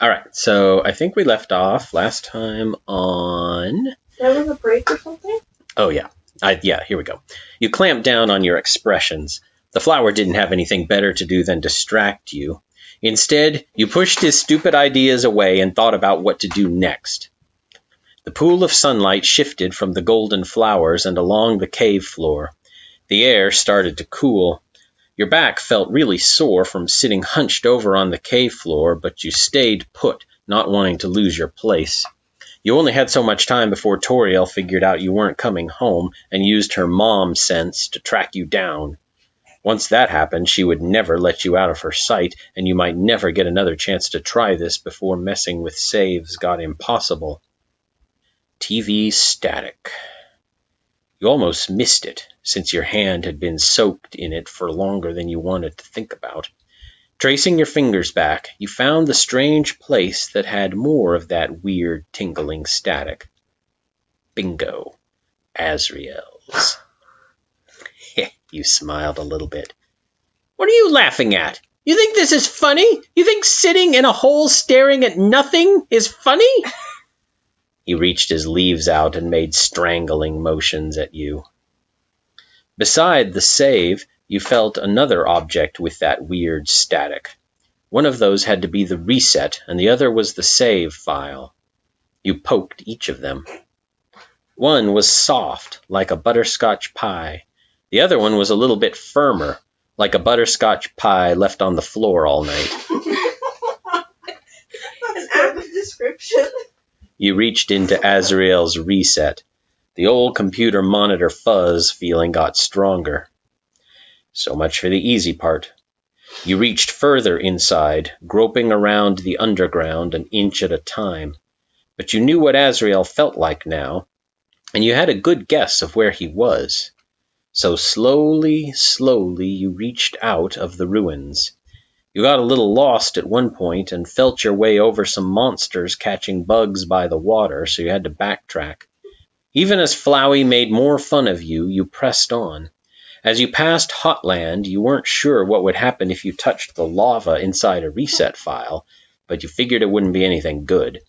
All right, so I think we left off last time on... There was a break or something? Oh, yeah. Here we go. You clamped down on your expressions. The flower didn't have anything better to do than distract you. Instead, you pushed his stupid ideas away and thought about what to do next. The pool of sunlight shifted from the golden flowers and along the cave floor. The air started to cool. Your back felt really sore from sitting hunched over on the cave floor, but you stayed put, not wanting to lose your place. You only had so much time before Toriel figured out you weren't coming home and used her mom sense to track you down. Once that happened, she would never let you out of her sight, and you might never get another chance to try this before messing with saves got impossible. TV static. You almost missed it, since your hand had been soaked in it for longer than you wanted to think about. Tracing your fingers back, you found the strange place that had more of that weird tingling static. Bingo. Azrael's. You smiled a little bit. What are you laughing at? You think this is funny? You think sitting in a hole staring at nothing is funny? He reached his leaves out and made strangling motions at you. Beside the save, you felt another object with that weird static. One of those had to be the reset, and the other was the save file. You poked each of them. One was soft, like a butterscotch pie. The other one was a little bit firmer, like a butterscotch pie left on the floor all night. An apt description. You reached into Azrael's reset. The old computer monitor fuzz feeling got stronger. So much for the easy part. You reached further inside, groping around the underground an inch at a time. But you knew what Azrael felt like now, and you had a good guess of where he was. So slowly you reached out of the ruins. You got a little lost at one point and felt your way over some monsters catching bugs by the water, so you had to backtrack. Even as Flowey made more fun of you, you pressed on. As you passed Hotland, you weren't sure what would happen if you touched the lava inside a reset file, but you figured it wouldn't be anything good.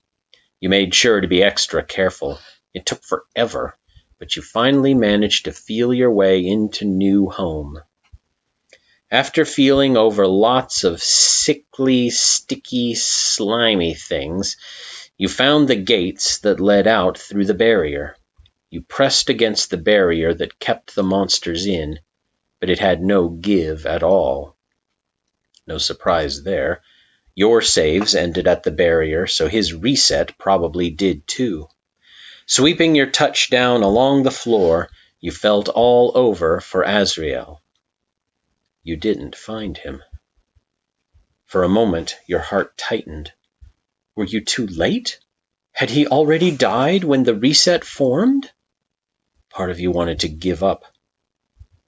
You made sure to be extra careful. It took forever, but you finally managed to feel your way into New Home. After feeling over lots of sickly, sticky, slimy things, you found the gates that led out through the barrier. You pressed against the barrier that kept the monsters in, but it had no give at all. No surprise there. Your saves ended at the barrier, so his reset probably did too. Sweeping your touch down along the floor, you felt all over for Azrael. You didn't find him. For a moment, your heart tightened. Were you too late? Had he already died when the reset formed? Part of you wanted to give up.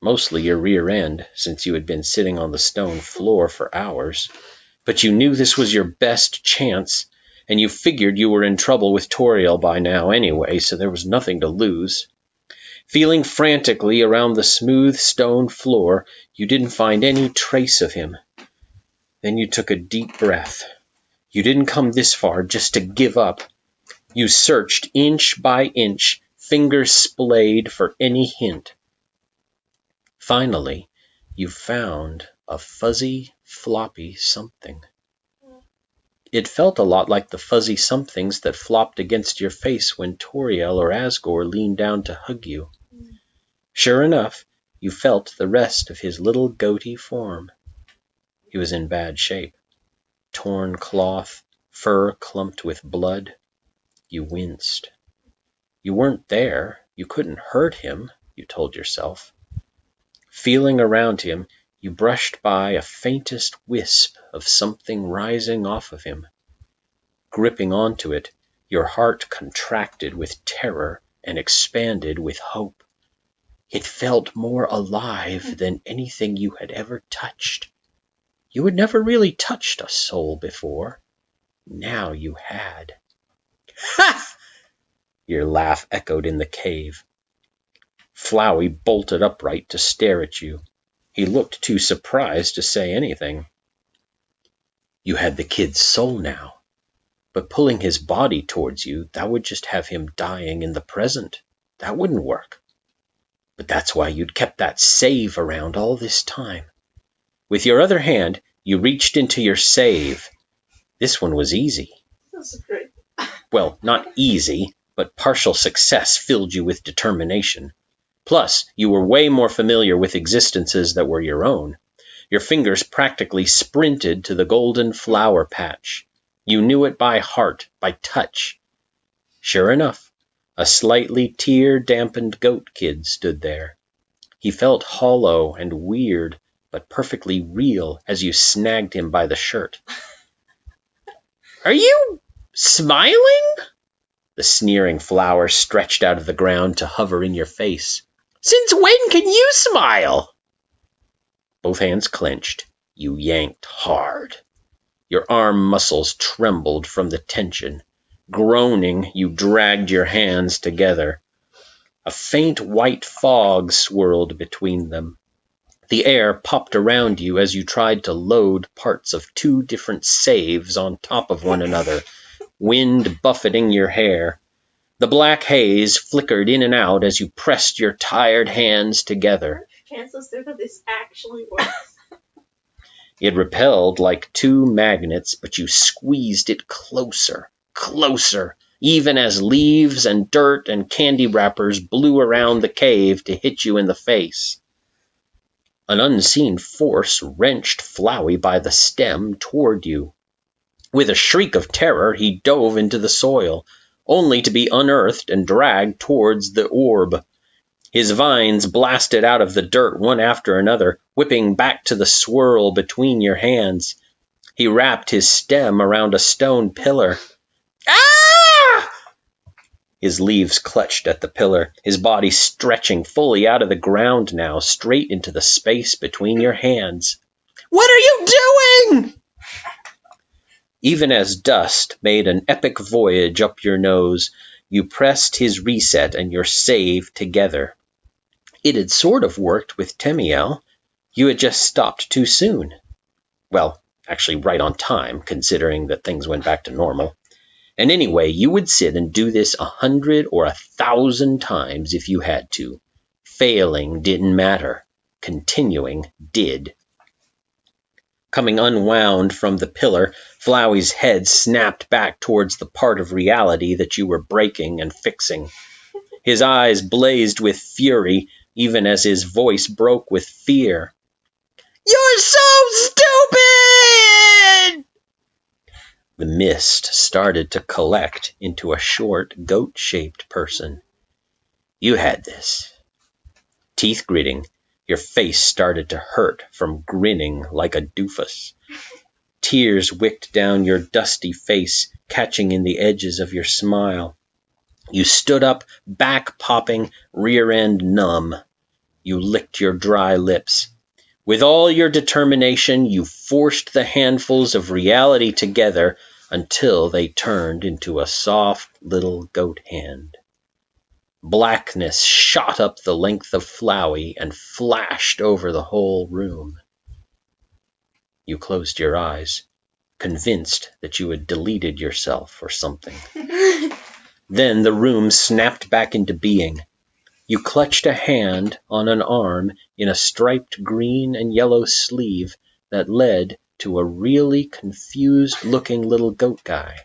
Mostly your rear end, since you had been sitting on the stone floor for hours. But you knew this was your best chance, and you figured you were in trouble with Toriel by now anyway, so there was nothing to lose. Feeling frantically around the smooth stone floor, you didn't find any trace of him. Then you took a deep breath. You didn't come this far just to give up. You searched inch by inch, fingers splayed for any hint. Finally, you found a fuzzy, floppy something. It felt a lot like the fuzzy somethings that flopped against your face when Toriel or Asgore leaned down to hug you. Sure enough, you felt the rest of his little goatee form. He was in bad shape. Torn cloth, fur clumped with blood. You winced. You weren't there. You couldn't hurt him, you told yourself. Feeling around him, you brushed by a faintest wisp of something rising off of him. Gripping onto it, your heart contracted with terror and expanded with hope. It felt more alive than anything you had ever touched. You had never really touched a soul before. Now you had. Ha! Your laugh echoed in the cave. Flowey bolted upright to stare at you. He looked too surprised to say anything. You had the kid's soul now. But pulling his body towards you, that would just have him dying in the present. That wouldn't work. But that's why you'd kept that save around all this time. With your other hand, you reached into your save. This one was easy. That's great. Well, not easy, but partial success filled you with determination. Plus, you were way more familiar with existences that were your own. Your fingers practically sprinted to the golden flower patch. You knew it by heart, by touch. Sure enough, a slightly tear-dampened goat kid stood there. He felt hollow and weird, but perfectly real as you snagged him by the shirt. Are you smiling? The sneering flower stretched out of the ground to hover in your face. Since when can you smile? Both hands clenched. You yanked hard. Your arm muscles trembled from the tension. Groaning, you dragged your hands together. A faint white fog swirled between them. The air popped around you as you tried to load parts of two different saves on top of one another, wind buffeting your hair. The black haze flickered in and out as you pressed your tired hands together. Chances there that this actually works. It repelled like two magnets, but you squeezed it closer, closer, even as leaves and dirt and candy wrappers blew around the cave to hit you in the face. An unseen force wrenched Flowey by the stem toward you. With a shriek of terror, he dove into the soil, only to be unearthed and dragged towards the orb. His vines blasted out of the dirt one after another, whipping back to the swirl between your hands. He wrapped his stem around a stone pillar. Ah! His leaves clutched at the pillar, his body stretching fully out of the ground now, straight into the space between your hands. What are you doing? Even as dust made an epic voyage up your nose, you pressed his reset and your save together. It had sort of worked with Temiel. You had just stopped too soon. Well, actually right on time, considering that things went back to normal. And anyway, you would sit and do this 100 or 1,000 times if you had to. Failing didn't matter. Continuing did. Coming unwound from the pillar, Flowey's head snapped back towards the part of reality that you were breaking and fixing. His eyes blazed with fury, even as his voice broke with fear. You're so stupid! The mist started to collect into a short, goat-shaped person. You had this. Teeth gritting, your face started to hurt from grinning like a doofus. Tears wicked down your dusty face, catching in the edges of your smile. You stood up, back popping, rear end numb. You licked your dry lips. With all your determination, you forced the handfuls of reality together until they turned into a soft little goat hand. Blackness shot up the length of Flowey and flashed over the whole room. You closed your eyes, convinced that you had deleted yourself or something. Then the room snapped back into being. You clutched a hand on an arm in a striped green and yellow sleeve that led to a really confused-looking little goat guy.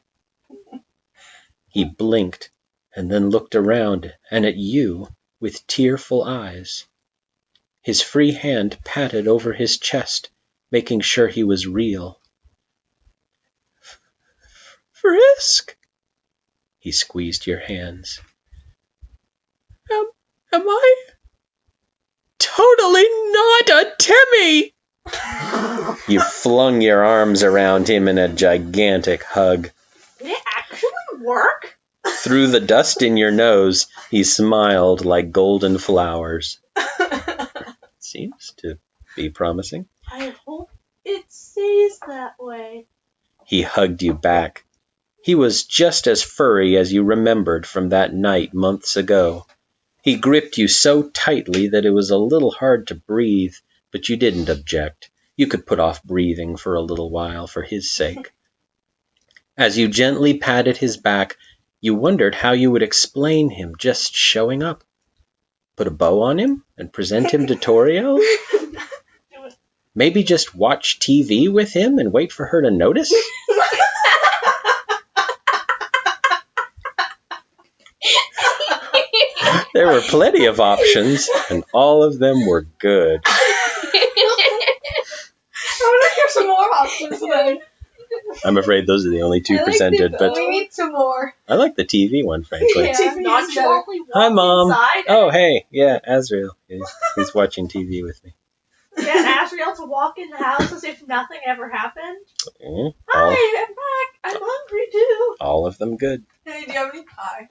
He blinked and then looked around and at you with tearful eyes. His free hand patted over his chest, making sure he was real. Frisk? He squeezed your hands. Am I totally not a Timmy? You flung your arms around him in a gigantic hug. Did it actually work? Through the dust in your nose, he smiled like golden flowers. Seems to be promising. I hope it stays that way. He hugged you back. He was just as furry as you remembered from that night months ago. He gripped you so tightly that it was a little hard to breathe, but you didn't object. You could put off breathing for a little while for his sake. As you gently patted his back, you wondered how you would explain him just showing up. Put a bow on him and present him to Toriel? Maybe just watch TV with him and wait for her to notice? There were plenty of options, and all of them were good. I want to hear some more options then. I'm afraid those are the only two presented, but We need some more. I like the TV one, frankly. Yeah, nonchalantly walk Hi, Mom. inside. Oh, hey. Yeah, Azrael. He's watching TV with me. Get Azrael to walk in the house as if nothing ever happened. Mm, Hi, I'm back. I'm hungry too. all of them good. Hey, do you have any pie?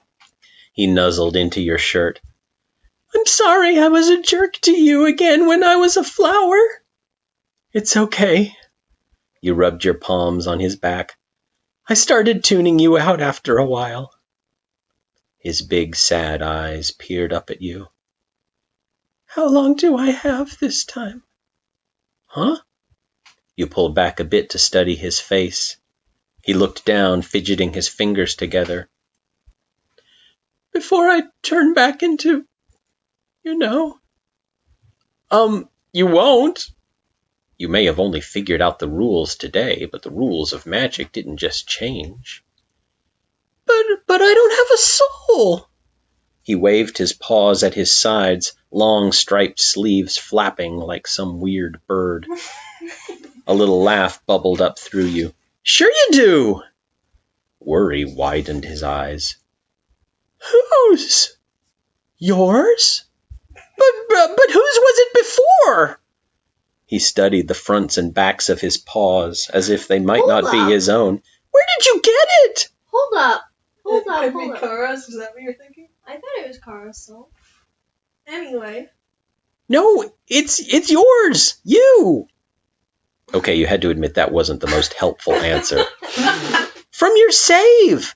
He nuzzled into your shirt. I'm sorry I was a jerk to you again when I was a flower. It's okay. You rubbed your palms on his back. I started tuning you out after a while. His big, sad eyes peered up at you. How long do I have this time? Huh? You pulled back a bit to study his face. He looked down, fidgeting his fingers together. Before I turn back into, you won't. You may have only figured out the rules today, but the rules of magic didn't just change. But I don't have a soul. He waved his paws at his sides, long striped sleeves flapping like some weird bird. A little laugh bubbled up through you. Sure you do. Worry widened his eyes. Whose? Yours? But whose was it before? He studied the fronts and backs of his paws as if they might not be his own. Where did you get it? Hold up. It could be Kara's, is that what you're thinking? I thought it was Kara's soul. Anyway. No, it's yours. You. Okay, you had to admit that wasn't the most helpful answer. From your save.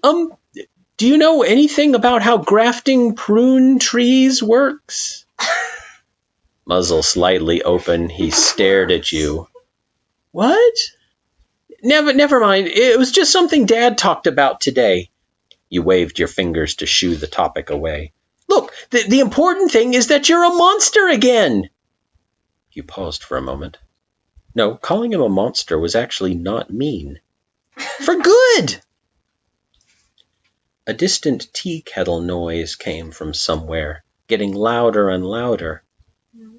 Do you know anything about how grafting prune trees works? Muzzle slightly open, he stared at you. What? Never mind. It was just something Dad talked about today. You waved your fingers to shoo the topic away. Look, the important thing is that you're a monster again. You paused for a moment. No, calling him a monster was actually not mean. For good! A distant tea kettle noise came from somewhere, getting louder and louder.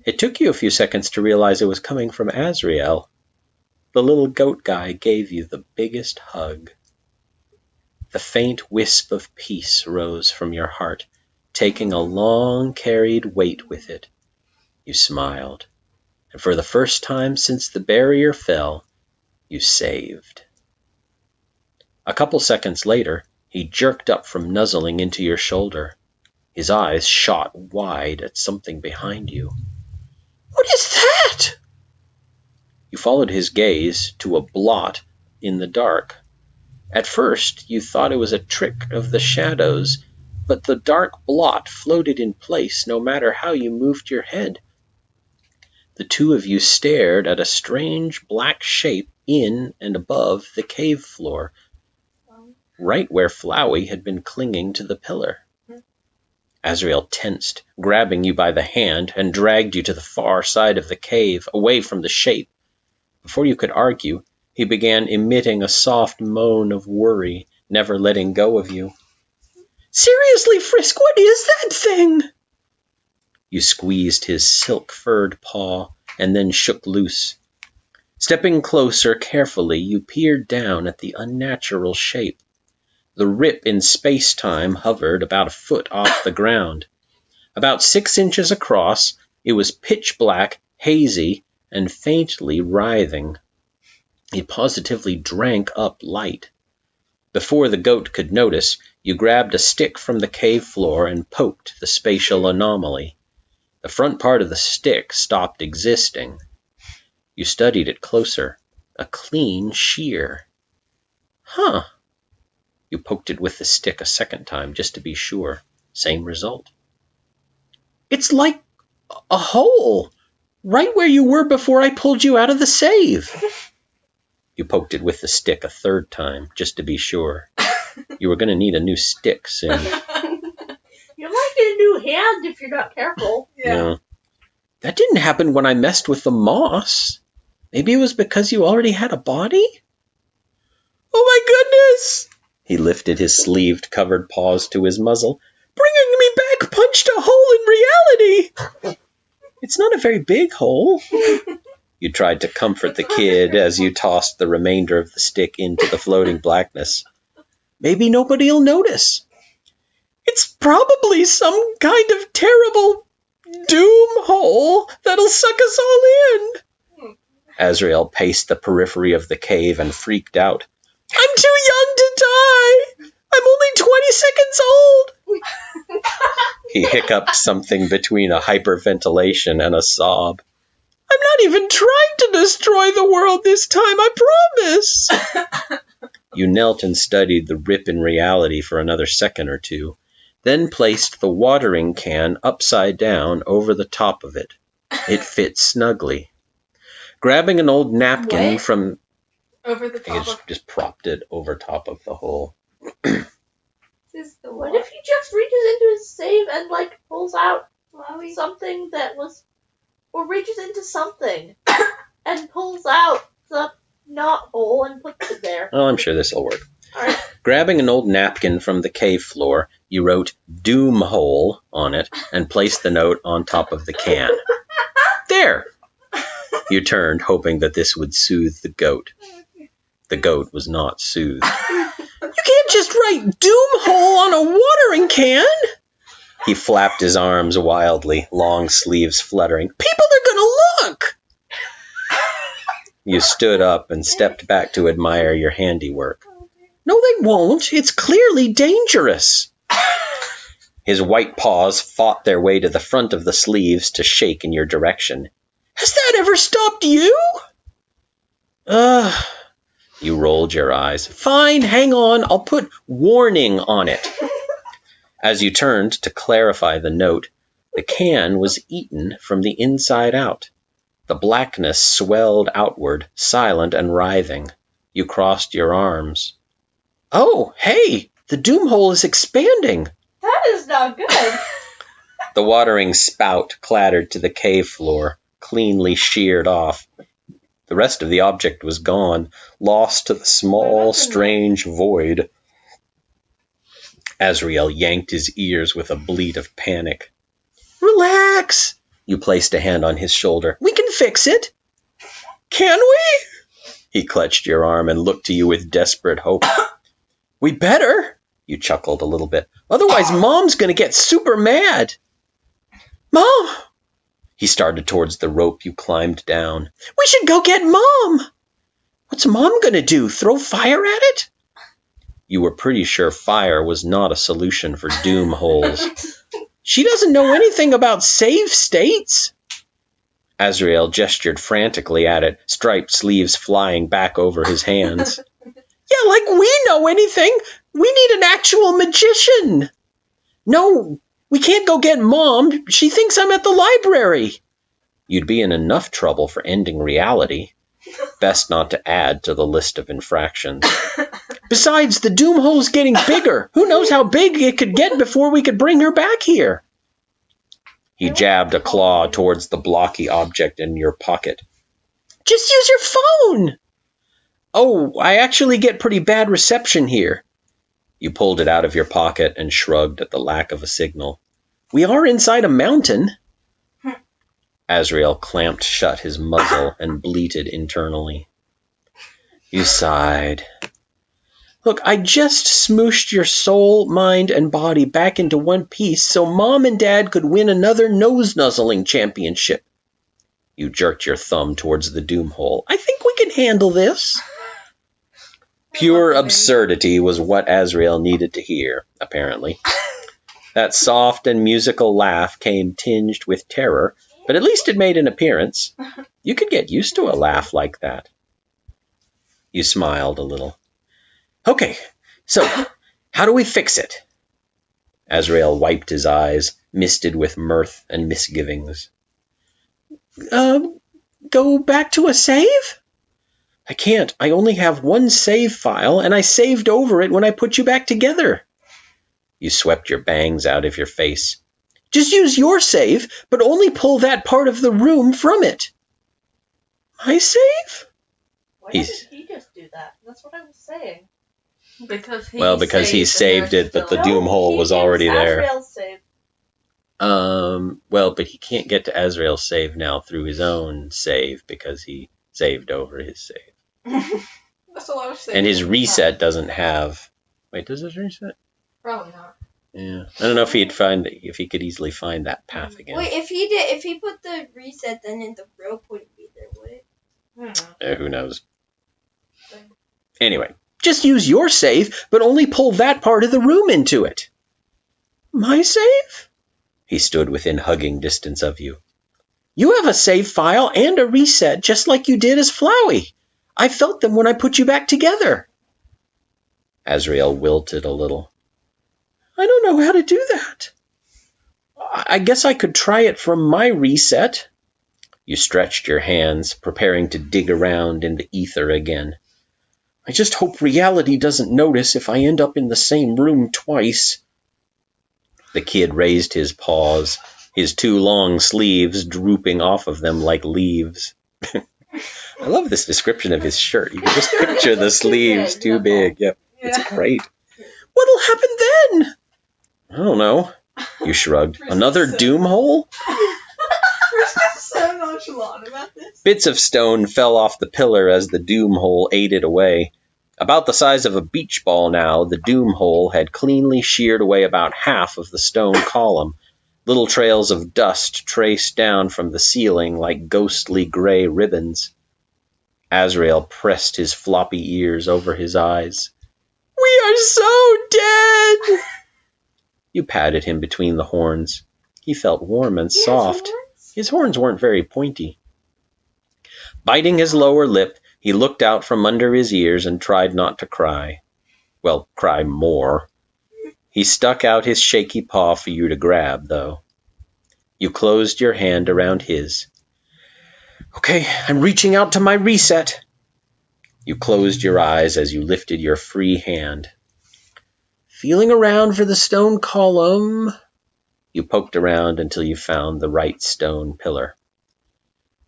It took you a few seconds to realize it was coming from Azrael. The little goat guy gave you the biggest hug. The faint wisp of peace rose from your heart, taking a long-carried weight with it. You smiled, and for the first time since the barrier fell, you saved. A couple seconds later, he jerked up from nuzzling into your shoulder. His eyes shot wide at something behind you. What is that? You followed his gaze to a blot in the dark. At first, you thought it was a trick of the shadows, but the dark blot floated in place no matter how you moved your head. The two of you stared at a strange black shape in and above the cave floor, right where Flowey had been clinging to the pillar. Azrael tensed, grabbing you by the hand, and dragged you to the far side of the cave, away from the shape. Before you could argue, he began emitting a soft moan of worry, never letting go of you. Seriously, Frisk, what is that thing? You squeezed his silk-furred paw, and then shook loose. Stepping closer carefully, you peered down at the unnatural shape. The rip in space-time hovered about a foot off the ground. About 6 inches across, it was pitch black, hazy, and faintly writhing. It positively drank up light. Before the goat could notice, you grabbed a stick from the cave floor and poked the spatial anomaly. The front part of the stick stopped existing. You studied it closer. A clean shear. Huh. You poked it with the stick a second time, just to be sure. Same result. It's like a hole, right where you were before I pulled you out of the save. You poked it with the stick a third time, just to be sure. You were going to need a new stick soon. You might get a new hand if you're not careful. Yeah. That didn't happen when I messed with the moss. Maybe it was because you already had a body? Oh my goodness! He lifted his sleeved-covered paws to his muzzle. Bringing me back punched a hole in reality! It's not a very big hole. You tried to comfort the kid as you tossed the remainder of the stick into the floating blackness. Maybe nobody'll notice. It's probably some kind of terrible doom hole that'll suck us all in. Azrael paced the periphery of the cave and freaked out. I'm too young to die! I'm only 20 seconds old! He hiccuped something between a hyperventilation and a sob. I'm not even trying to destroy the world this time, I promise! You knelt and studied the rip in reality for another second or two, then placed the watering can upside down over the top of it. It fit snugly. Grabbing an old napkin from... Over the top of... just propped it over top of the hole. What if he just reaches into his save and, pulls out something that was... Or reaches into something and pulls out the knot hole and puts it there. Oh, I'm sure this will work. All right. Grabbing an old napkin from the cave floor, you wrote Doom Hole on it and placed the note on top of the can. There! You turned, hoping that this would soothe the goat. The goat was not soothed. You can't just write Doom Hole on a watering can! He flapped his arms wildly, long sleeves fluttering. People are gonna look! You stood up and stepped back to admire your handiwork. No, they won't. It's clearly dangerous. His white paws fought their way to the front of the sleeves to shake in your direction. Has that ever stopped you? You rolled your eyes. Fine, hang on. I'll put warning on it. As you turned to clarify the note, the can was eaten from the inside out. The blackness swelled outward, silent and writhing. You crossed your arms. Oh, hey, the doom hole is expanding. That is not good. The watering spout clattered to the cave floor, cleanly sheared off. The rest of the object was gone, lost to the small, strange void. Azrael yanked his ears with a bleat of panic. Relax! You placed a hand on his shoulder. We can fix it. Can we? He clutched your arm and looked to you with desperate hope. We better, you chuckled a little bit. Otherwise, Mom's going to get super mad. Mom! He started towards the rope you climbed down. We should go get Mom! What's Mom going to do, throw fire at it? You were pretty sure fire was not a solution for doom holes. She doesn't know anything about save states. Azrael gestured frantically at it, striped sleeves flying back over his hands. Yeah, like we know anything. We need an actual magician. No, we can't go get Mom. She thinks I'm at the library. You'd be in enough trouble for ending reality. Best not to add to the list of infractions. Besides, the doom hole's getting bigger. Who knows how big it could get before we could bring her back here? He jabbed a claw towards the blocky object in your pocket. Just use your phone! Oh, I actually get pretty bad reception here. You pulled it out of your pocket and shrugged at the lack of a signal. We are inside a mountain. Azrael clamped shut his muzzle and bleated internally. You sighed. Look, I just smooshed your soul, mind, and body back into one piece so Mom and Dad could win another nose-nuzzling championship. You jerked your thumb towards the doom hole. I think we can handle this. Pure absurdity was what Azrael needed to hear, apparently. That soft and musical laugh came tinged with terror, but at least it made an appearance. You could get used to a laugh like that. You smiled a little. Okay, so how do we fix it? Azrael wiped his eyes, misted with mirth and misgivings. Go back to a save? I can't. I only have one save file, and I saved over it when I put you back together. You swept your bangs out of your face. Just use your save, but only pull that part of the room from it. My save? Why didn't he just do that? That's what I was saying. Because he saved it, but the doom hole was already there. Azrael's save. Well, but he can't get to Azrael's save now through his own save because he saved over his save. That's what I was saying. And his reset doesn't have... Wait, does his reset? Probably not. Yeah. I don't know if he could easily find that path again. Wait, if he put the reset, then the rope wouldn't be there, would it? I don't know. Who knows? Anyway, just use your save, but only pull that part of the room into it. My save? He stood within hugging distance of you. You have a save file and a reset, just like you did as Flowey. I felt them when I put you back together. Azrael wilted a little. I don't know how to do that. I guess I could try it from my reset. You stretched your hands, preparing to dig around in the ether again. I just hope reality doesn't notice if I end up in the same room twice. The kid raised his paws, his 2 long sleeves drooping off of them like leaves. I love this description of his shirt. You can just picture the sleeves too big. Yep, it's great. What'll happen then? I don't know. You shrugged. Another doom hole? We're so nonchalant about this. Bits of stone fell off the pillar as the doom hole ate it away. About the size of a beach ball now, the doom hole had cleanly sheared away about half of the stone column. Little trails of dust traced down from the ceiling like ghostly gray ribbons. Azrael pressed his floppy ears over his eyes. We are so dead! You patted him between the horns. He felt warm and soft. His horns weren't very pointy. Biting his lower lip, he looked out from under his ears and tried not to cry. Well, cry more. He stuck out his shaky paw for you to grab, though. You closed your hand around his. Okay, I'm reaching out to my reset. You closed your eyes as you lifted your free hand. Feeling around for the stone column. You poked around until you found the right stone pillar.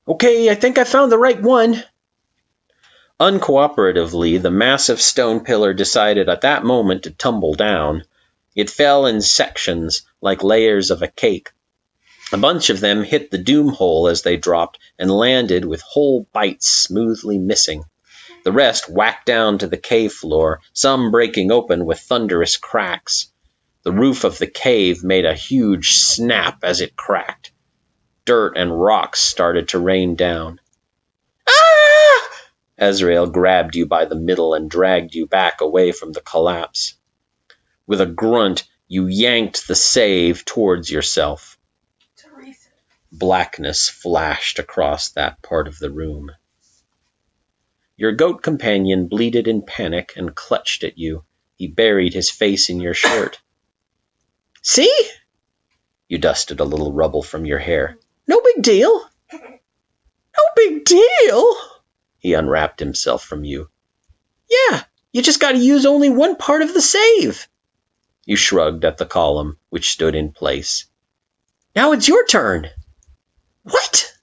Okay, I think I found the right one. Uncooperatively, the massive stone pillar decided at that moment to tumble down. It fell in sections, like layers of a cake. A bunch of them hit the doom hole as they dropped and landed with whole bites smoothly missing. The rest whacked down to the cave floor, some breaking open with thunderous cracks. The roof of the cave made a huge snap as it cracked. Dirt and rocks started to rain down. Ah! Azrael grabbed you by the middle and dragged you back away from the collapse. With a grunt, you yanked the save towards yourself. Teresa. Blackness flashed across that part of the room. Your goat companion bleated in panic and clutched at you. He buried his face in your shirt. See? You dusted a little rubble from your hair. No big deal. No big deal? He unwrapped himself from you. Yeah, you just got to use only one part of the save. You shrugged at the column, which stood in place. Now it's your turn. What?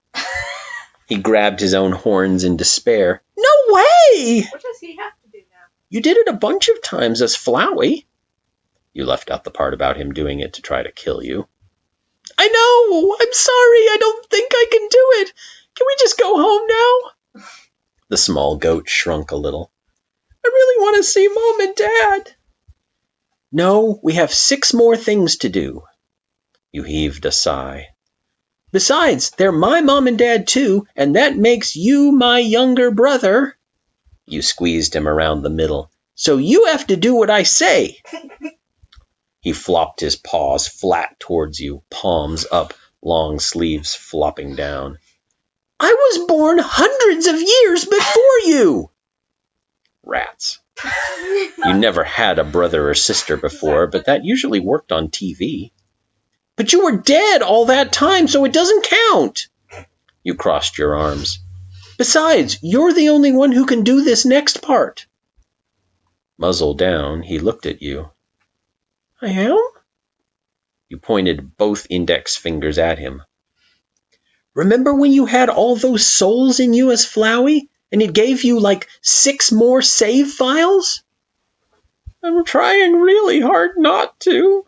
He grabbed his own horns in despair. No way! What does he have to do now? You did it a bunch of times as Flowey. You left out the part about him doing it to try to kill you. I know! I'm sorry! I don't think I can do it! Can we just go home now? The small goat shrunk a little. I really want to see Mom and Dad. No, we have 6 more things to do. You heaved a sigh. Besides, they're my mom and dad too, and that makes you my younger brother. You squeezed him around the middle. So you have to do what I say. He flopped his paws flat towards you, palms up, long sleeves flopping down. I was born hundreds of years before you! Rats. You never had a brother or sister before, but that usually worked on TV. But you were dead all that time, so it doesn't count. You crossed your arms. Besides, you're the only one who can do this next part. Muzzle down, he looked at you. I am? You pointed both index fingers at him. Remember when you had all those souls in you as Flowey, and it gave you like 6 more save files? I'm trying really hard not to.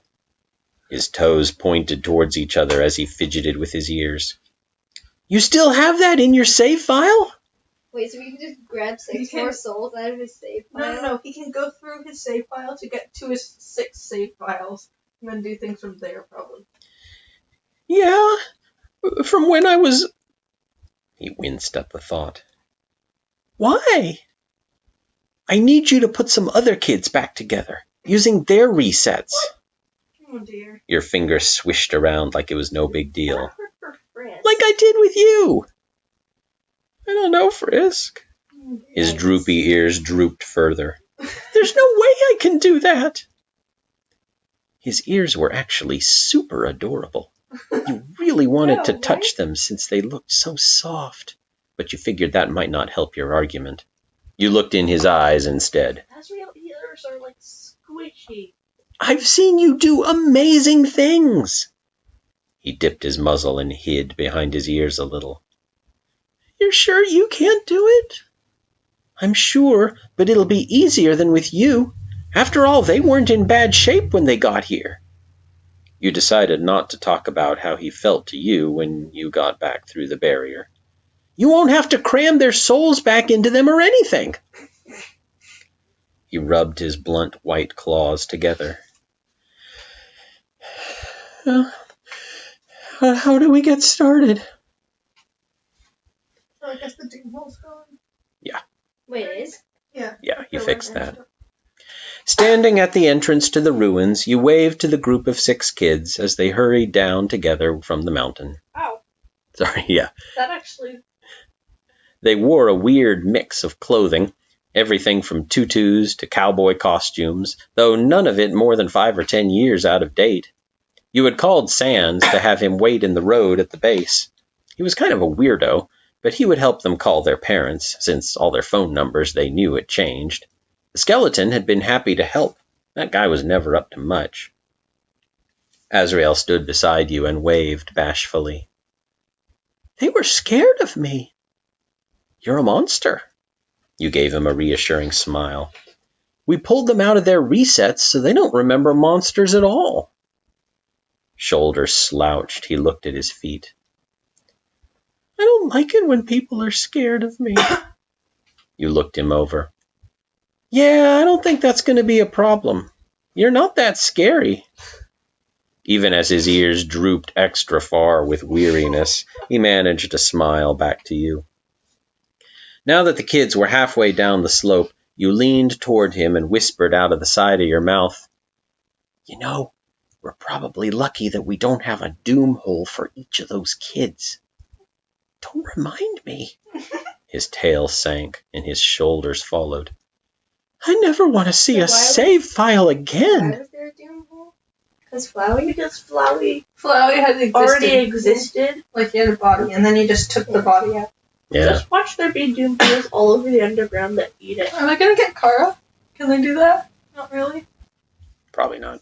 His toes pointed towards each other as he fidgeted with his ears. You still have that in your save file? Wait, so we can just grab 6 more souls out of his save file? No. He can go through his save file to get to his 6 save files, and then do things from there, probably. Yeah, from when I was... He winced at the thought. Why? I need you to put some other kids back together, using their resets. Oh dear. Your finger swished around like it was no big deal. Like I did with you. I don't know, Frisk. His droopy ears drooped further. There's no way I can do that. His ears were actually super adorable. You really wanted to touch them since they looked so soft, but you figured that might not help your argument. You looked in his eyes instead. Azrael ears are like squishy. I've seen you do amazing things. He dipped his muzzle and hid behind his ears a little. You're sure you can't do it? I'm sure, but it'll be easier than with you. After all, they weren't in bad shape when they got here. You decided not to talk about how he felt to you when you got back through the barrier. You won't have to cram their souls back into them or anything. He rubbed his blunt white claws together. How do we get started? So I guess the doom hole's gone. Yeah. Wait, it is? Yeah, he fixed that. Standing at the entrance to the ruins, you waved to the group of 6 kids as they hurried down together from the mountain. Ow. Sorry, yeah. That actually... They wore a weird mix of clothing, everything from tutus to cowboy costumes, though none of it more than 5 or 10 years out of date. You had called Sans to have him wait in the road at the base. He was kind of a weirdo, but he would help them call their parents, since all their phone numbers they knew had changed. The skeleton had been happy to help. That guy was never up to much. Azrael stood beside you and waved bashfully. They were scared of me. You're a monster. You gave him a reassuring smile. We pulled them out of their resets so they don't remember monsters at all. Shoulders slouched, he looked at his feet. I don't like it when people are scared of me. You looked him over. Yeah, I don't think that's going to be a problem. You're not that scary. Even as his ears drooped extra far with weariness, he managed to smile back to you. Now that the kids were halfway down the slope, you leaned toward him and whispered out of the side of your mouth, You know, we're probably lucky that we don't have a doom hole for each of those kids. Don't remind me. His tail sank and his shoulders followed. I never want to see a save file again. Why was there a doom hole? Because Flowey Flowey had already existed. Like he had a body, and then he just took the body out. Yeah. Just watch there be doom holes all over the underground that eat it. Am I gonna get Kara? Can they do that? Not really. Probably not.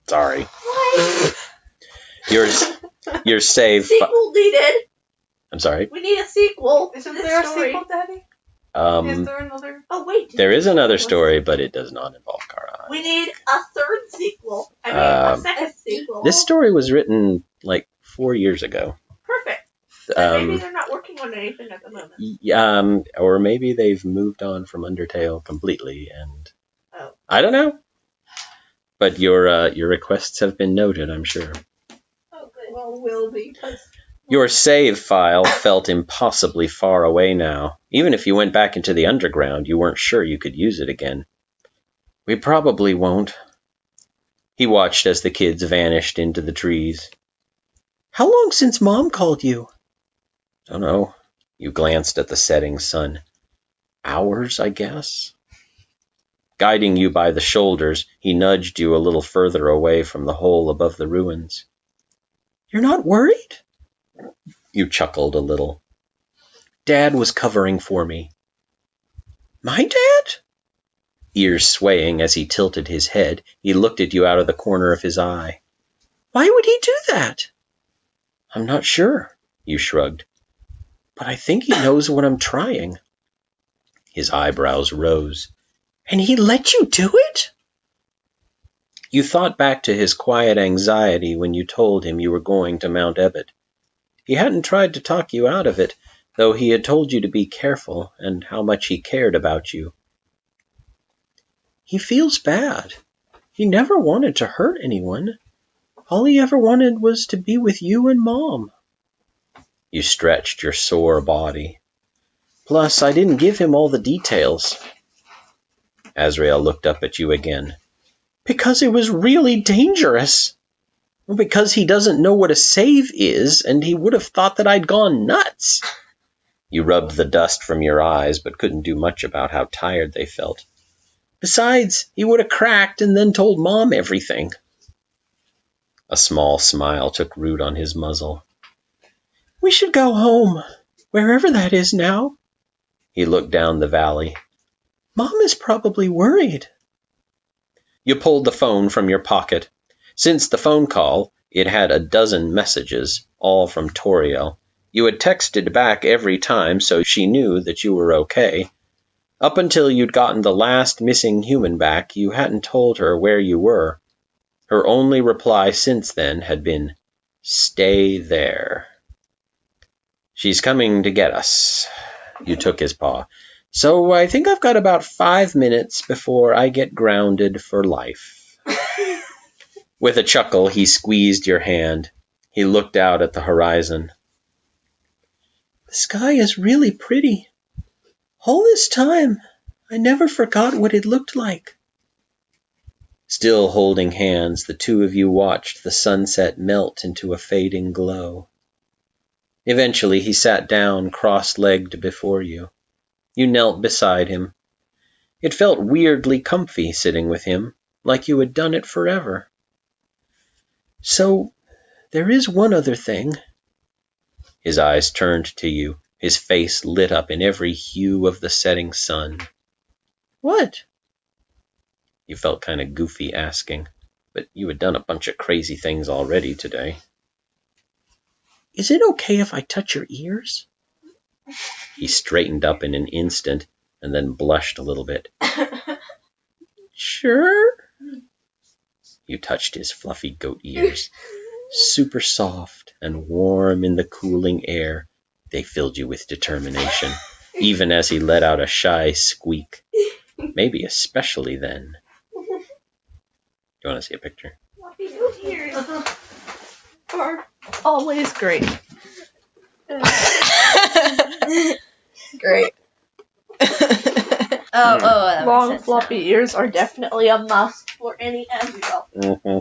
Sorry. What? Your save... Sequel needed. I'm sorry. We need a sequel. Isn't to this there a story. sequel, Daddy? Is there another? Oh wait. There is another story, but it does not involve Kara. We need a third sequel. I mean, a second sequel. This story was written like 4 years ago. Perfect. Then maybe they're not working on anything at the moment. Or maybe they've moved on from Undertale completely, and Oh. I don't know. But your requests have been noted, I'm sure. Oh, good. Well, will be, because Your save file felt impossibly far away now. Even if you went back into the underground, you weren't sure you could use it again. We probably won't. He watched as the kids vanished into the trees. How long since Mom called you? Don't know. You glanced at the setting sun. Hours, I guess? Guiding you by the shoulders, he nudged you a little further away from the hole above the ruins. You're not worried? You chuckled a little. Dad was covering for me." "My dad?" Ears swaying as he tilted his head, he looked at you out of the corner of his eye. "Why would he do that?" "I'm not sure," you shrugged. "But I think he knows what I'm trying." His eyebrows rose. "And he let you do it?" You thought back to his quiet anxiety when you told him you were going to Mount Ebott. He hadn't tried to talk you out of it, though he had told you to be careful and how much he cared about you. "He feels bad. He never wanted to hurt anyone. All he ever wanted was to be with you and Mom." You stretched your sore body. "Plus, I didn't give him all the details." Azrael looked up at you again. "Because it was really dangerous. Because he doesn't know what a save is, and he would have thought that I'd gone nuts." You rubbed the dust from your eyes, but couldn't do much about how tired they felt. "Besides, he would have cracked and then told Mom everything." A small smile took root on his muzzle. "We should go home, wherever that is now." He looked down the valley. "Mom is probably worried." You pulled the phone from your pocket. Since the phone call, it had a dozen messages, all from Toriel. You had texted back every time, so she knew that you were okay. Up until you'd gotten the last missing human back, you hadn't told her where you were. Her only reply since then had been, "Stay there." "She's coming to get us." You took his paw. "So I think I've got about 5 minutes before I get grounded for life." With a chuckle, he squeezed your hand. He looked out at the horizon. "The sky is really pretty. All this time, I never forgot what it looked like." Still holding hands, the two of you watched the sunset melt into a fading glow. Eventually, he sat down, cross-legged before you. You knelt beside him. It felt weirdly comfy sitting with him, like you had done it forever. "So, there is one other thing." His eyes turned to you, his face lit up in every hue of the setting sun. "What?" You felt kind of goofy asking, but you had done a bunch of crazy things already today. "Is it okay if I touch your ears?" He straightened up in an instant and then blushed a little bit. "Sure." You touched his fluffy goat ears. Super soft and warm in the cooling air, they filled you with determination, even as he let out a shy squeak. Maybe especially then. You want to see a picture? Are always great. Great. That Long makes sense floppy now. ears are definitely a must for any Azrael. Mm-hmm.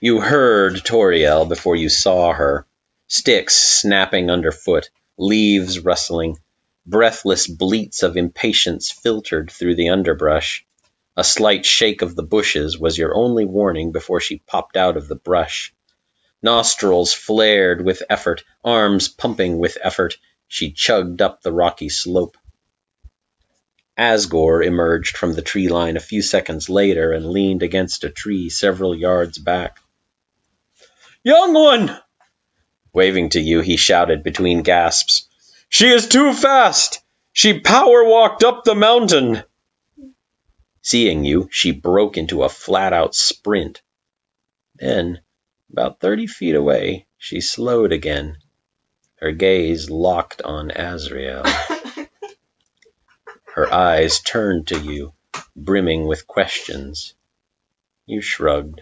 You heard Toriel before you saw her. Sticks snapping underfoot, leaves rustling. Breathless bleats of impatience filtered through the underbrush. A slight shake of the bushes was your only warning before she popped out of the brush. Nostrils flared with effort, arms pumping with effort, she chugged up the rocky slope. Asgore emerged from the tree line a few seconds later and leaned against a tree several yards back. "Young one!" Waving to you, he shouted between gasps. "She is too fast! She power-walked up the mountain!" Seeing you, she broke into a flat-out sprint. Then, about 30 feet away, she slowed again, her gaze locked on Azrael. Her eyes turned to you, brimming with questions. You shrugged.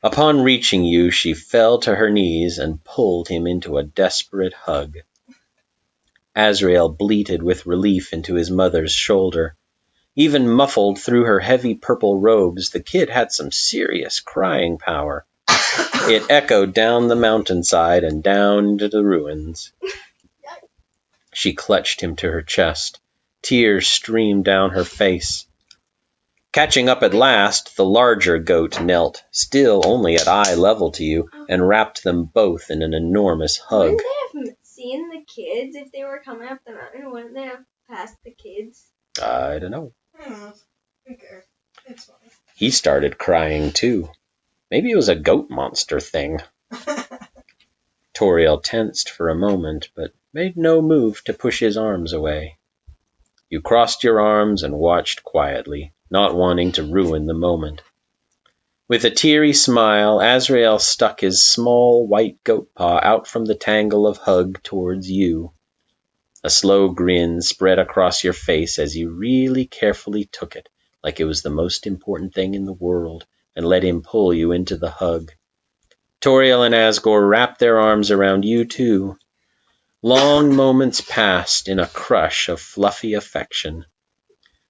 Upon reaching you, she fell to her knees and pulled him into a desperate hug. Azrael bleated with relief into his mother's shoulder. Even muffled through her heavy purple robes, the kid had some serious crying power. It echoed down the mountainside and down into the ruins. She clutched him to her chest. Tears streamed down her face. Catching up at last, the larger goat knelt, still only at eye level to you, and wrapped them both in an enormous hug. When they have seen the kids if they were coming up the mountain? Wouldn't they have passed the kids? I don't know. Who cares? It's fine. He started crying too. Maybe it was a goat monster thing. Toriel tensed for a moment, but made no move to push his arms away. You crossed your arms and watched quietly, not wanting to ruin the moment. With a teary smile, Azrael stuck his small white goat paw out from the tangle of hug towards you. A slow grin spread across your face as you really carefully took it, like it was the most important thing in the world, and let him pull you into the hug. Toriel and Asgore wrapped their arms around you too. Long moments passed in a crush of fluffy affection.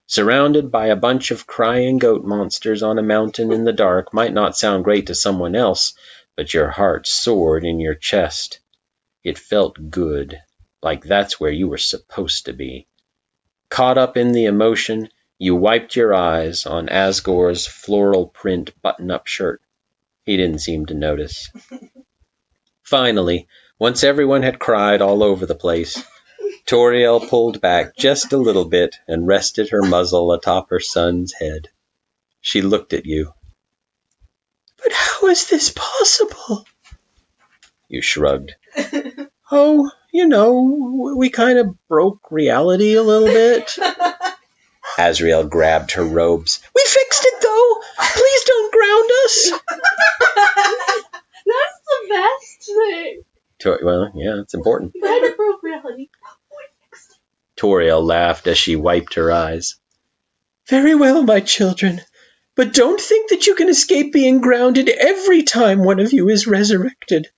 Surrounded by a bunch of crying goat monsters on a mountain in the dark might not sound great to someone else, but your heart soared in your chest. It felt good, like that's where you were supposed to be. Caught up in the emotion, you wiped your eyes on Asgore's floral print button-up shirt. He didn't seem to notice. Finally, once everyone had cried all over the place, Toriel pulled back just a little bit and rested her muzzle atop her son's head. She looked at you. "But how is this possible?" You shrugged. "Oh, we kind of broke reality a little bit." Azrael grabbed her robes. "We fixed it, though! Please don't ground us!" That's the best thing. Well, yeah, it's important. Kind of broke reality. Toriel laughed as she wiped her eyes. "Very well, my children, but don't think that you can escape being grounded every time one of you is resurrected."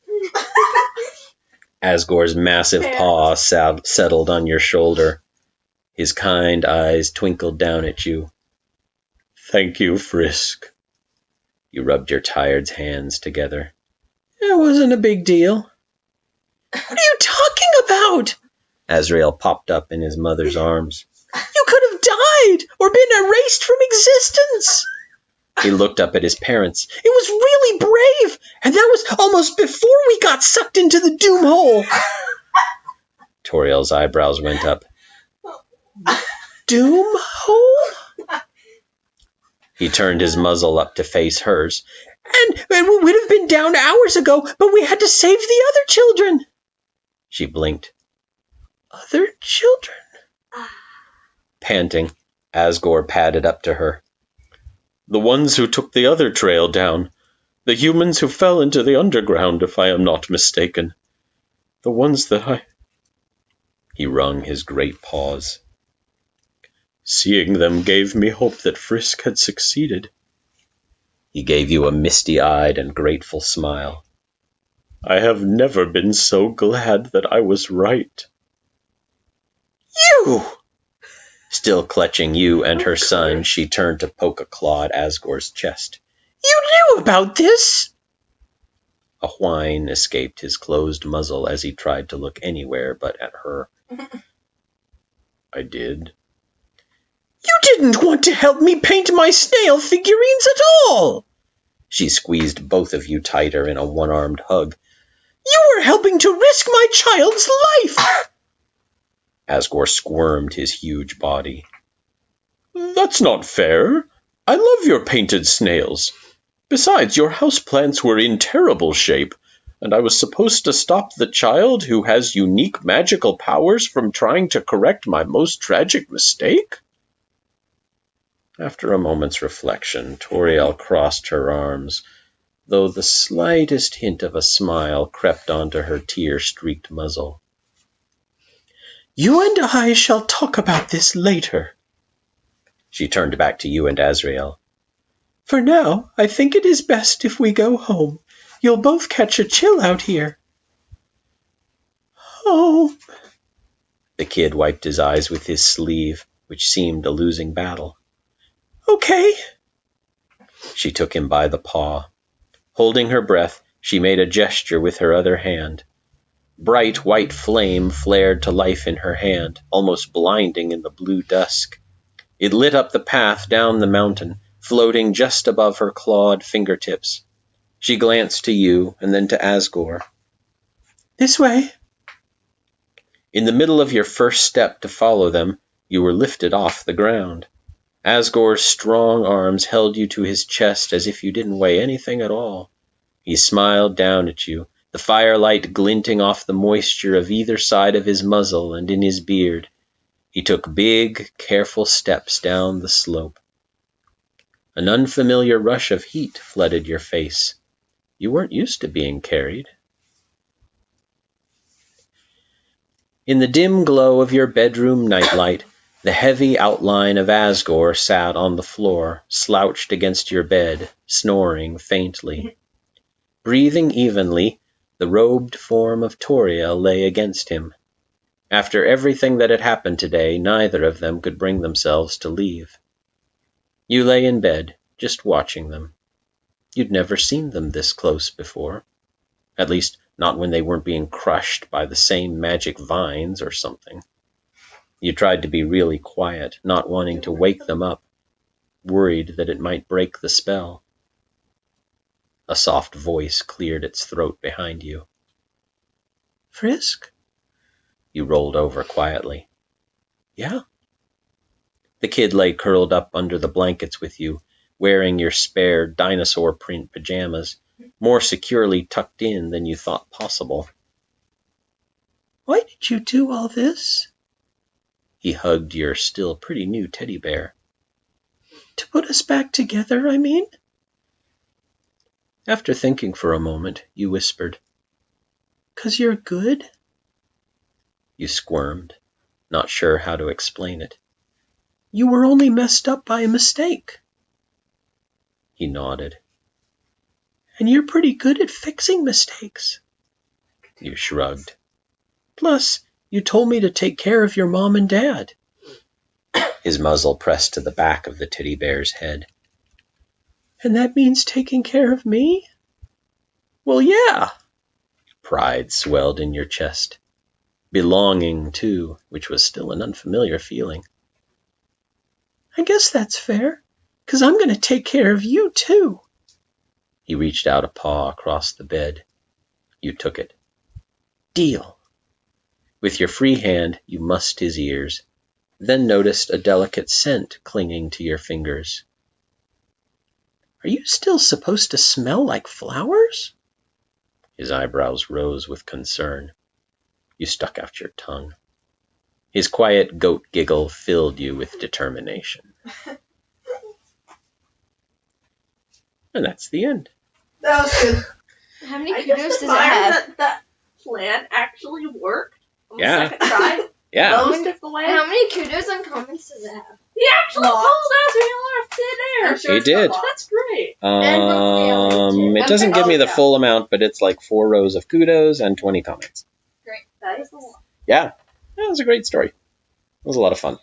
Asgore's massive paw settled on your shoulder. His kind eyes twinkled down at you. "Thank you, Frisk." You rubbed your tired hands together. "It wasn't a big deal." "What are you talking about?" Azrael popped up in his mother's arms. "You could have died or been erased from existence." He looked up at his parents. "It was really brave, and that was almost before we got sucked into the doom hole." Toriel's eyebrows went up. "Doom hole?" He turned his muzzle up to face hers. "And we would have been down hours ago, but we had to save the other children." She blinked. "Other children?" Panting, Asgore padded up to her. "The ones who took the other trail down. The humans who fell into the underground, if I am not mistaken. The ones that I..." He wrung his great paws. "Seeing them gave me hope that Frisk had succeeded." He gave you a misty-eyed and grateful smile. "I have never been so glad that I was right." "You!" Still clutching you and her son, she turned to poke a claw at Asgore's chest. "You knew about this?" A whine escaped his closed muzzle as he tried to look anywhere but at her. "I did." "You didn't want to help me paint my snail figurines at all!" She squeezed both of you tighter in a one-armed hug. "You were helping to risk my child's life!" Asgore squirmed his huge body. "That's not fair. I love your painted snails. Besides, your houseplants were in terrible shape, and I was supposed to stop the child who has unique magical powers from trying to correct my most tragic mistake?" After a moment's reflection, Toriel crossed her arms, though the slightest hint of a smile crept onto her tear-streaked muzzle. "You and I shall talk about this later." She turned back to you and Azrael. "For now, I think it is best if we go home. You'll both catch a chill out here." "Home." The kid wiped his eyes with his sleeve, which seemed a losing battle. "Okay." She took him by the paw. Holding her breath, she made a gesture with her other hand. Bright white flame flared to life in her hand, almost blinding in the blue dusk. It lit up the path down the mountain, floating just above her clawed fingertips. She glanced to you and then to Asgore. "This way." In the middle of your first step to follow them, you were lifted off the ground. Asgore's strong arms held you to his chest as if you didn't weigh anything at all. He smiled down at you, the firelight glinting off the moisture of either side of his muzzle and in his beard. He took big, careful steps down the slope. An unfamiliar rush of heat flooded your face. You weren't used to being carried. In the dim glow of your bedroom nightlight, the heavy outline of Asgore sat on the floor, slouched against your bed, snoring faintly. Breathing evenly, the robed form of Toria lay against him. After everything that had happened today, neither of them could bring themselves to leave. You lay in bed, just watching them. You'd never seen them this close before. At least, not when they weren't being crushed by the same magic vines or something. You tried to be really quiet, not wanting to wake them up, worried that it might break the spell. A soft voice cleared its throat behind you. "Frisk?" You rolled over quietly. "Yeah?" The kid lay curled up under the blankets with you, wearing your spare dinosaur print pajamas, more securely tucked in than you thought possible. "Why did you do all this?" He hugged your still pretty new teddy bear. "To put us back together, I mean?" After thinking for a moment, you whispered, "'Cause you're good?" You squirmed, not sure how to explain it. "You were only messed up by a mistake." He nodded. "And you're pretty good at fixing mistakes." You shrugged. "Plus, you told me to take care of your mom and dad." His muzzle pressed to the back of the teddy bear's head. "And that means taking care of me?" "Well, yeah." Pride swelled in your chest. Belonging, too, which was still an unfamiliar feeling. "I guess that's fair, 'cause I'm going to take care of you, too." He reached out a paw across the bed. You took it. "Deal." With your free hand, you mussed his ears, then noticed a delicate scent clinging to your fingers. "Are you still supposed to smell like flowers?" His eyebrows rose with concern. You stuck out your tongue. His quiet goat giggle filled you with determination. And that's the end. That was good. How many I kudos just does it admire have? that plan actually worked on the Yeah. second try. Yeah. Most of the way. How many kudos and comments does it have? He actually Lots. pulled Azrael out of thin air. I'm sure He it's got did. lots. That's great. It doesn't give me the yeah. full amount, but it's like 4 rows of kudos and 20 comments. That is a lot. Yeah. It was a great story. It was a lot of fun.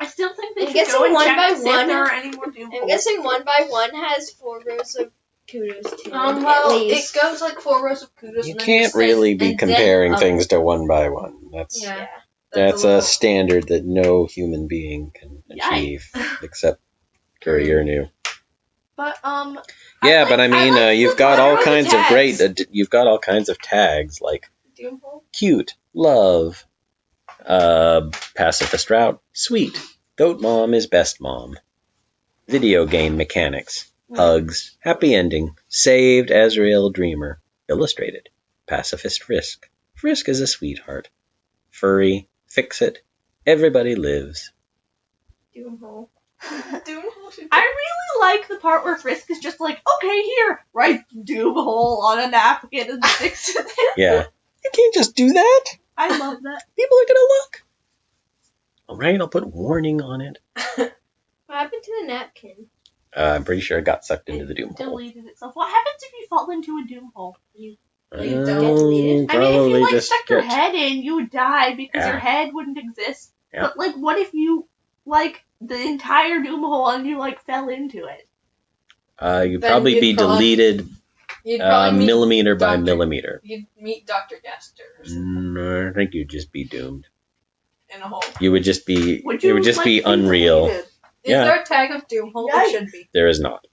I still think they I'm should guessing go and one check by to see if one- there are any more doom I'm holes. guessing 1 by 1 has 4 rows of kudos too. Well, at least. it goes like 4 rows of kudos. You and then can't just says, really be and then comparing up. things to 1 by 1. That's Yeah. that's a little- standard that no human being can achieve, except Courier knew. But Yeah, but I mean, you've got all letter kinds of tags. great. You've got all kinds of tags like Doom hole? cute, love, pacifist route, sweet, goat mom is best mom, video game mechanics, hugs, happy ending, saved Azrael Dreamer, illustrated, pacifist Frisk. Frisk is a sweetheart, furry, fix it, everybody lives. Doom hole. Doom hole should I really like the part where Frisk is just like, okay, here, write doom hole on a napkin and fix it. Yeah, you can't just do that. I love that. People are gonna look. All right, I'll put warning on it. What happened to the napkin? I'm pretty sure it got sucked into the doom hole. Deleted itself. What happens if you fall into a doom hole? You don't get deleted. I mean, if Probably you like just stuck your get. head in, you would die because Yeah. your head wouldn't exist. Yeah. But like, what if you like the entire doom hole and you like fell into it? You'd Then probably you'd be probably- deleted You'd probably meet millimeter by Dr. millimeter. You'd meet Dr. Gaster or something I think you'd just be doomed. in a hole. You would just be. Would It would just like, be unreal. deleted? Is Yeah. there a tag of Doom hole? Yikes. There should be. There is not.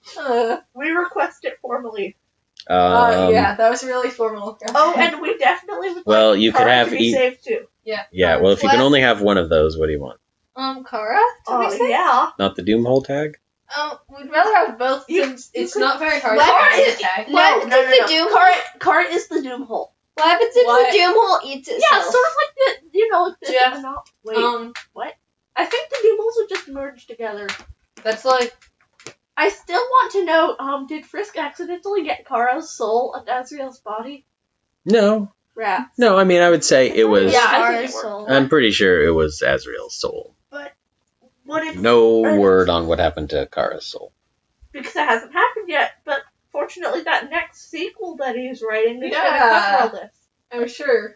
We request it formally. Yeah, that was really formal. Oh, and we definitely would Well, like you could Kara have to be saved too. Yeah, well, if you can only have one of those, what do you want? Kara? To be safe? Yeah. Not the Doomhole tag? We'd rather have both since it's could- not very hard What? to Kara find is- a tag. What happens if the Doom Kara is the doom hole. What happens if What? the Doom Hole eats itself? Yeah, sort of like the Yeah. no, wait, what? I think the doom holes would just merge together. That's like, I still want to know, did Frisk accidentally get Kara's soul and Azrael's body? No. Rats. No, I mean, I would say it was... Yeah, I think Kara's it worked. soul. I'm pretty sure it was Azrael's soul. What if... No word on what happened to Kara's soul. Because it hasn't happened yet, but fortunately that next sequel that he's writing is Yeah. going to cover all this. I'm sure.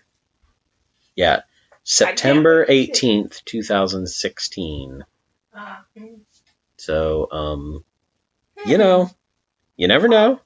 Yeah. September wait to see. 18th, 2016. So, you know, you never know.